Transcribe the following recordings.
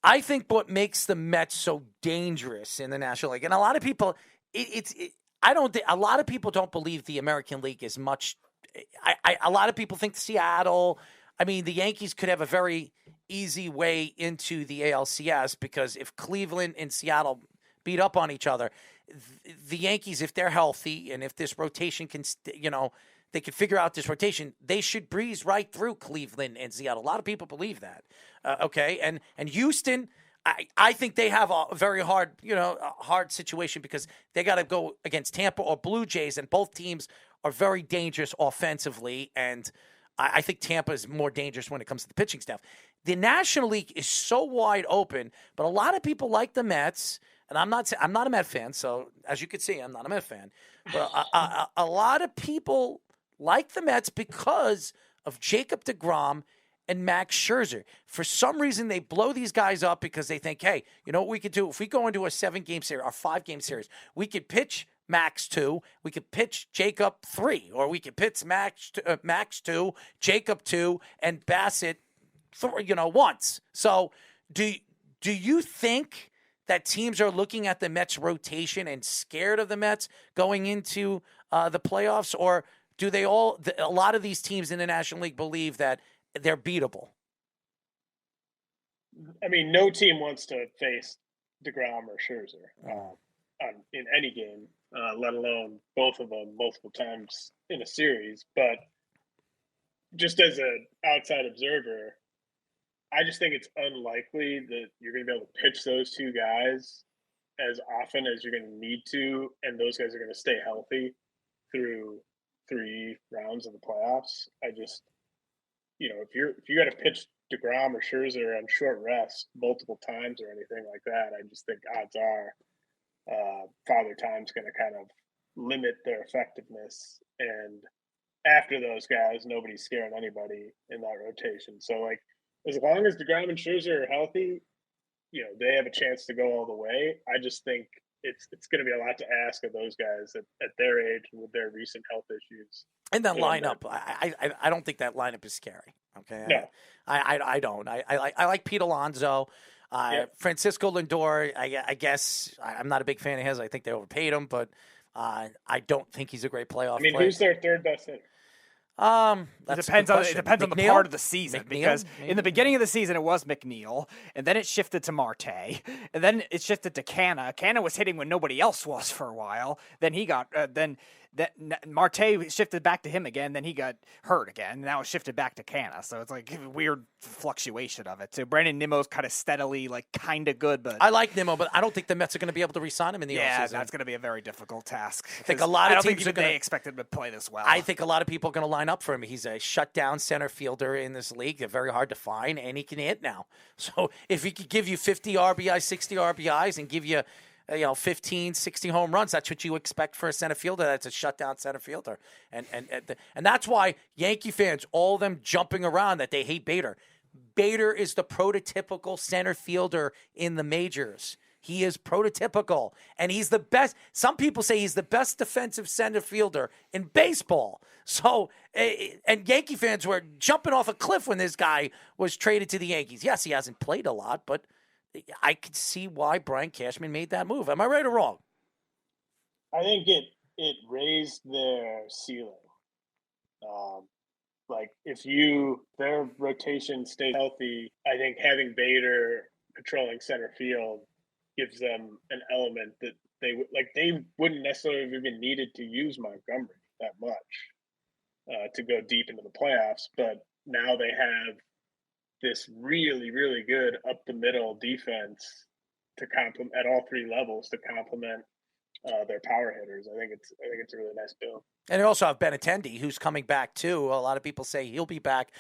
I think what makes the Mets so dangerous in the National League, and a lot of people, a lot of people don't believe the American League is much. A lot of people think Seattle. I mean, the Yankees could have a very easy way into the ALCS because if Cleveland and Seattle beat up on each other, the Yankees, if they're healthy and if this rotation can, they can figure out this rotation, they should breeze right through Cleveland and Seattle. A lot of people believe that. Okay, and Houston, I think they have a very hard, hard situation because they got to go against Tampa or Blue Jays, and both teams are very dangerous offensively, and I think Tampa is more dangerous when it comes to the pitching staff. The National League is so wide open, but a lot of people like the Mets, and I'm not a Met fan, so as you can see, I'm not a Met fan. But a lot of people like the Mets because of Jacob deGrom and Max Scherzer. For some reason, they blow these guys up because they think, hey, you know what we could do? If we go into a 7-game series or 5-game series, we could pitch Max 2, we could pitch Jacob 3, or we could pitch Max 2, Jacob 2, and Bassett once. So do you think that teams are looking at the Mets rotation and scared of the Mets going into the playoffs, or do they a lot of these teams in the National League believe that they're beatable? I mean, no team wants to face deGrom or Scherzer in any game, let alone both of them multiple times in a series. But just as an outside observer, I just think it's unlikely that you're going to be able to pitch those two guys as often as you're going to need to, and those guys are going to stay healthy through 3 rounds of the playoffs. I just, if you got to pitch deGrom or Scherzer on short rest multiple times or anything like that, I just think odds are Father Time's going to kind of limit their effectiveness. And after those guys, nobody's scaring anybody in that rotation. So, as long as deGrom and Scherzer are healthy, they have a chance to go all the way. I just think it's going to be a lot to ask of those guys at their age with their recent health issues. And that lineup, I don't think that lineup is scary. Okay, no, I don't. I like Pete Alonso, Francisco Lindor. I guess I'm not a big fan of his. I think they overpaid him, but I don't think he's a great playoff. I mean, player. Who's their third best hitter? It depends on the part of the season, McNeil? because Maybe. in the beginning of the season it was McNeil, and then it shifted to Marte, and then it shifted to Canna. Canna was hitting when nobody else was for a while. Then he got Marte shifted back to him again. Then he got hurt again. Now it shifted back to Canna. So it's like a weird fluctuation of it. So Brandon Nimmo's kind of steadily kind of good, but I like Nimmo, but I don't think the Mets are going to be able to re-sign him in the offseason. that's going to be a very difficult task. I think a lot of teams they expect him to play this well. I think a lot of people are going to line up for him. He's a shutdown center fielder in this league. They're very hard to find, and he can hit now. So if he could give you 50 RBIs, 60 RBIs, and give you 15, 60 home runs, that's what you expect for a center fielder. That's a shutdown center fielder. And that's why Yankee fans, all of them jumping around that they hate Bader. Bader is the prototypical center fielder in the majors. He is prototypical, and he's the best. Some people say he's the best defensive center fielder in baseball. So, and Yankee fans were jumping off a cliff when this guy was traded to the Yankees. Yes, he hasn't played a lot, but I could see why Brian Cashman made that move. Am I right or wrong? I think it raised their ceiling. If their rotation stayed healthy, I think having Bader patrolling center field gives them an element that they wouldn't necessarily have even needed to use Montgomery that much to go deep into the playoffs. But now they have this really, really good up the middle defense to complement at all 3 levels to complement their power hitters. I think it's a really nice build. And they also have Benintendi, who's coming back too. A lot of people say he'll be back.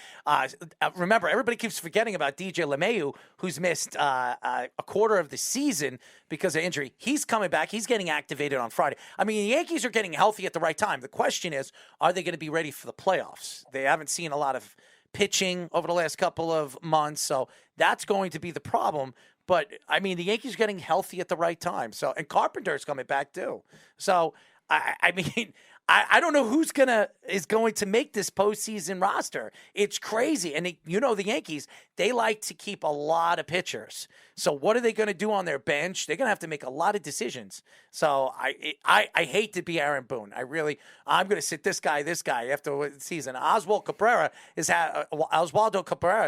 Remember, everybody keeps forgetting about DJ LeMahieu, who's missed a quarter of the season because of injury. He's coming back. He's getting activated on Friday. I mean, the Yankees are getting healthy at the right time. The question is, are they going to be ready for the playoffs? They haven't seen a lot of pitching over the last couple of months, so that's going to be the problem. But, I mean, the Yankees are getting healthy at the right time. So, and Carpenter's coming back too. So, I mean, I don't know who's is going to make this postseason roster. It's crazy, and the Yankees, they like to keep a lot of pitchers. So what are they going to do on their bench? They're going to have to make a lot of decisions. So I hate to be Aaron Boone. I'm going to sit this guy after the season. Oswaldo Cabrera has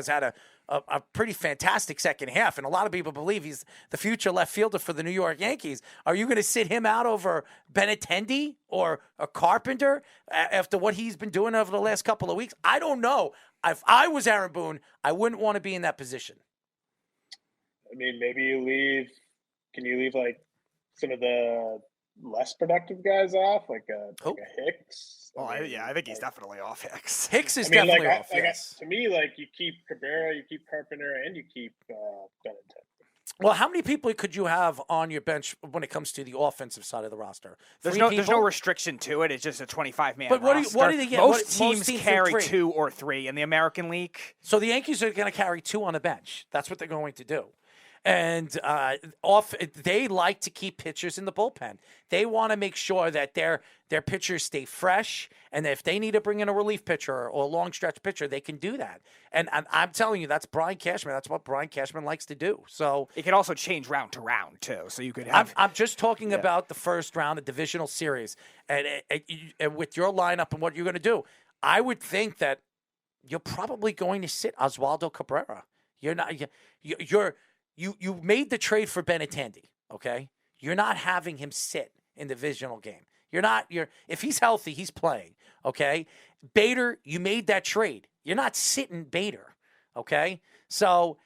had a pretty fantastic second half, and a lot of people believe he's the future left fielder for the New York Yankees. Are you going to sit him out over Benintendi or a Carpenter after what he's been doing over the last couple of weeks? I don't know. If I was Aaron Boone, I wouldn't want to be in that position. I mean, maybe can you leave like some of the less productive guys off, like a Hicks? I think he's definitely off Hicks. Hicks is definitely off, yes. To me, you keep Cabrera, you keep Carpenter, and you keep Benintendi. Well, how many people could you have on your bench when it comes to the offensive side of the roster? There's no restriction to it. It's just a 25-man roster. But what do they get? Most teams carry 2 or 3 in the American League. So the Yankees are going to carry 2 on the bench. That's what they're going to do. And they like to keep pitchers in the bullpen. They want to make sure that their pitchers stay fresh, and if they need to bring in a relief pitcher or a long stretch pitcher, they can do that. And I'm telling you, that's Brian Cashman. That's what Brian Cashman likes to do. So it can also change round to round too. So you could have. I'm just talking about the first round of divisional series, and with your lineup and what you're going to do, I would think that you're probably going to sit Oswaldo Cabrera. You made the trade for Benintendi, okay? You're not having him sit in the divisional game. If he's healthy, he's playing, okay? Bader, you made that trade. You're not sitting Bader, okay? So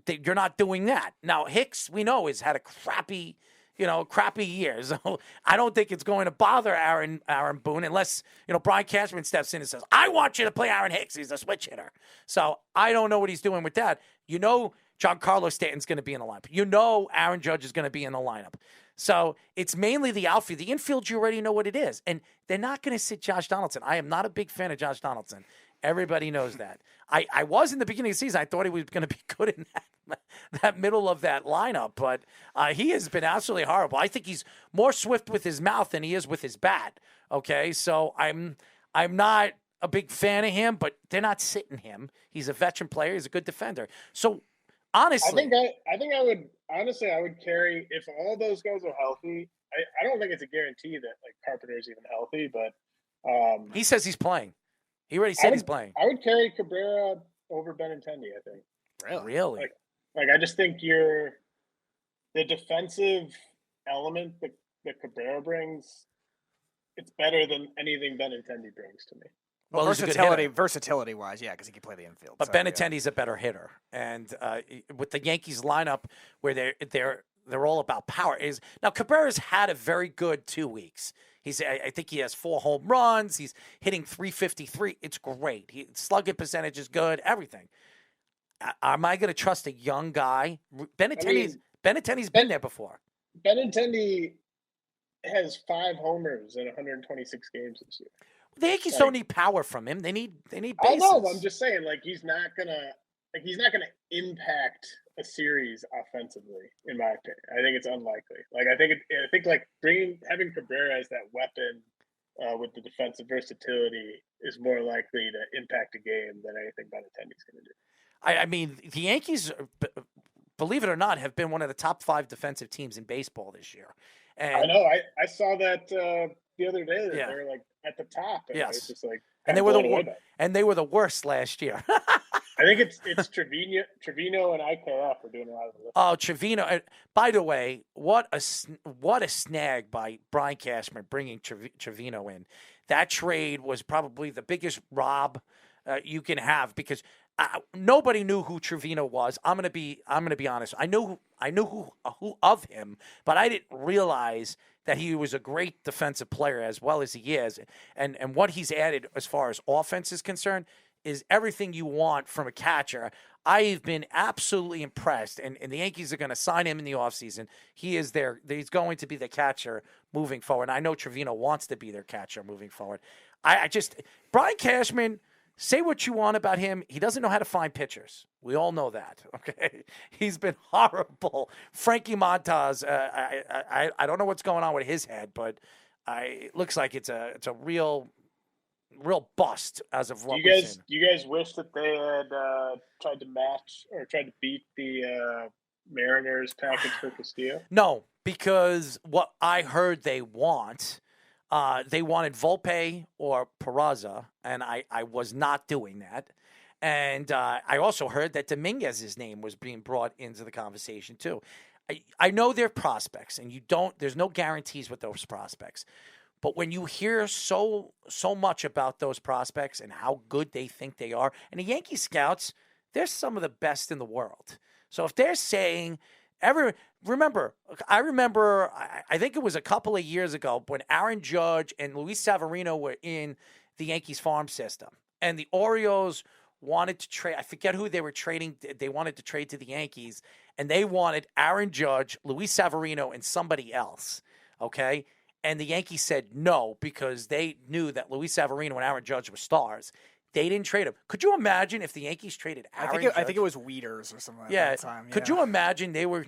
you're not doing that. Now, Hicks, we know, has had a crappy year. So I don't think it's going to bother Aaron Boone unless, Brian Cashman steps in and says, I want you to play Aaron Hicks. He's a switch hitter. So I don't know what he's doing with that. Giancarlo Stanton's going to be in the lineup. Aaron Judge is going to be in the lineup. So it's mainly the outfield. The infield, you already know what it is. And they're not going to sit Josh Donaldson. I am not a big fan of Josh Donaldson. Everybody knows that. I was in the beginning of the season. I thought he was going to be good in that middle of that lineup. But he has been absolutely horrible. I think he's more swift with his mouth than he is with his bat. Okay, so I'm not a big fan of him, but they're not sitting him. He's a veteran player. He's a good defender. So honestly, I would carry, if all those guys are healthy. I don't think it's a guarantee that Carpenter is even healthy, but he says he's playing. He already said he's playing. I would carry Cabrera over Benintendi, I think. Really? I just think the defensive element that Cabrera brings, it's better than anything Benintendi brings to me. Well, versatility-wise, yeah, because he can play the infield. But Benintendi's a better hitter, and with the Yankees lineup, where they're all about power. Now Cabrera's had a very good 2 weeks. I think he has 4 home runs. He's hitting .353. It's great. Slugging percentage is good. Everything. Am I going to trust a young guy? Benintendi's been there before. Benintendi has 5 homers in 126 games this year. The Yankees don't need power from him. They need bases. I know. I'm just saying, he's not gonna impact a series offensively. In my opinion, I think it's unlikely. Having Cabrera as that weapon with the defensive versatility is more likely to impact a game than anything Benintendi's going to do. I mean, the Yankees, believe it or not, have been one of the top 5 defensive teams in baseball this year. And I know. I saw that the other day that they were at the top. And yes. It's just and they were the worst last year. I think it's Trevino and IKF are doing a lot of the lifting. Oh, Trevino! By the way, what a snag by Brian Cashman bringing Trevino in. That trade was probably the biggest rob you can have because nobody knew who Trevino was. I'm gonna be honest. I knew who of him, but I didn't realize that he was a great defensive player as well as he is, and what he's added as far as offense is concerned is everything you want from a catcher. I've been absolutely impressed, and the Yankees are going to sign him in the offseason. He's going to be the catcher moving forward. And I know Trevino wants to be their catcher moving forward. Brian Cashman, say what you want about him. He doesn't know how to find pitchers. We all know that, okay? He's been horrible. Frankie Montas, I don't know what's going on with his head, but it looks like it's a real bust as of what Do we've seen. you guys wish that they had tried to match or tried to beat the Mariners package for Castillo? No, because what I heard they wanted Volpe or Peraza, and I was not doing that. And I also heard that Dominguez's name was being brought into the conversation too. I know they're prospects, and there's no guarantees with those prospects. But when you hear so much about those prospects and how good they think they are, and the Yankee scouts, they're some of the best in the world. So if they're saying I remember, I think it was a couple of years ago when Aaron Judge and Luis Severino were in the Yankees farm system, and the Orioles wanted to trade. I forget who they were trading. They wanted to trade to the Yankees, and they wanted Aaron Judge, Luis Severino, and somebody else. Okay. And the Yankees said no because they knew that Luis Severino and Aaron Judge were stars. They didn't trade him. Could you imagine if the Yankees traded Aaron Judge? I think it was Weeders or something at that time. Yeah. Could you imagine they would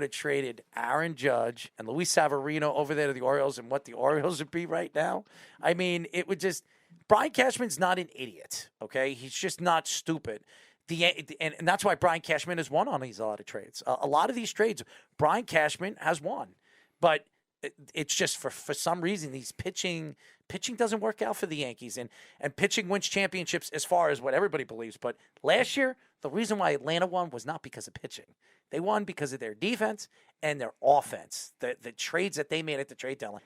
have traded Aaron Judge and Luis Severino over there to the Orioles and what the Orioles would be right now? I mean, it would just – Brian Cashman's not an idiot, okay? He's just not stupid. And that's why Brian Cashman has won on a lot of trades. A lot of these trades, Brian Cashman has won. But – it's just for some reason these pitching doesn't work out for the Yankees, and pitching wins championships as far as what everybody believes. But last year, the reason why Atlanta won was not because of pitching. They won because of their defense and their offense. The trades that they made at the trade deadline.